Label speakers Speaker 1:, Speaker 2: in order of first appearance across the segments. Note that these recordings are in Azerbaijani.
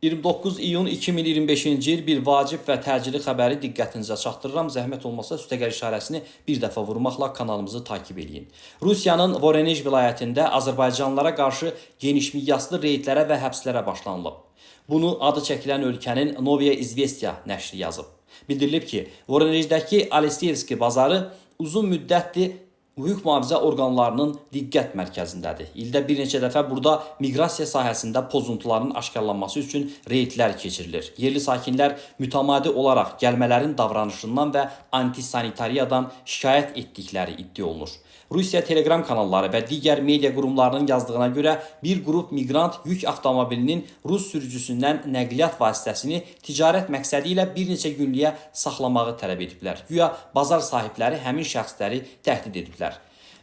Speaker 1: 29 iyun 2025-ci il bir vacib və təcili xəbəri diqqətinizə çatdırıram. Zəhmət olmasa üstəgəl işarəsini bir dəfə vurmaqla kanalımızı takip edin. Rusiyanın Voronezh vilayətində Azərbaycanlılara qarşı geniş miqyaslı reydlərə və həbslərə başlanılıb. Bunu adı çəkilən ölkənin Novaya İzvestiya nəşri yazıb. Bildirilib ki, Voronezhdəki Alekseyevski bazarı uzun müddətdir hüquq mühafizə orqanlarının diqqət mərkəzindədir. İldə bir neçə dəfə burada miqrasiya sahəsində pozuntuların aşkarlanması üçün reydlər keçirilir. Yerli sakinlər mütəmadi olaraq gəlmələrin davranışından və antisanitariyadan şikayət etdikləri iddia olunur. Rusiya Telegram kanalları və digər media qurumlarının yazdığına görə bir qrup miqrant yük avtomobilinin Rus sürücüsündən nəqliyyat vasitəsini ticarət məqsədi ilə bir neçə günlüyə saxlamağı tələb ediblər. Güya bazar sahibləri həmin şəxsləri təhdid ediblər.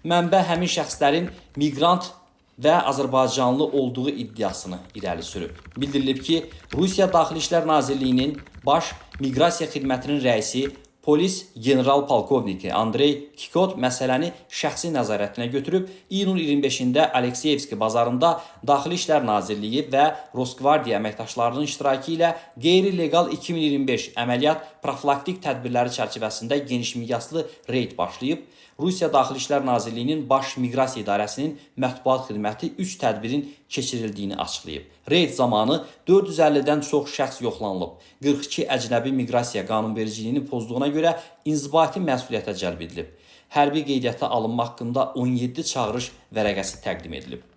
Speaker 1: Mənbə həmin şəxslərin miqrant və Azərbaycanlı olduğu iddiasını irəli sürüb. Bildirilib ki, Rusiya Daxili İşlər Nazirliyinin Baş Miqrasiya Xidmətinin rəisi Polis general-polkovniki Andrey Kikot məsələni şəxsi nəzarətinə götürüb, iyunun 25-də Alekseyevski bazarında Daxili İşlər Nazirliyi və Rosqvardiya əməkdaşlarının iştirakı ilə qeyri-legal 2025 əməliyyat profilaktik tədbirləri çərçivəsində geniş miqyaslı reyd başlayıb. Rusiya Daxili İşlər Nazirliyinin Baş Miqrasiya İdarəsinin mətbuat xidməti 3 tədbirin keçirildiyini açıqlayıb. Reyd zamanı 450-dən çox şəxs yoxlanılıb. 42 əcnəbi miqrasiya qanunvericiliyini pozduğuna görə inzibati məsuliyyətə cəlb edilib. Hərbi qeydiyyata alınma haqqında 17 çağırış vərəqəsi təqdim edilib.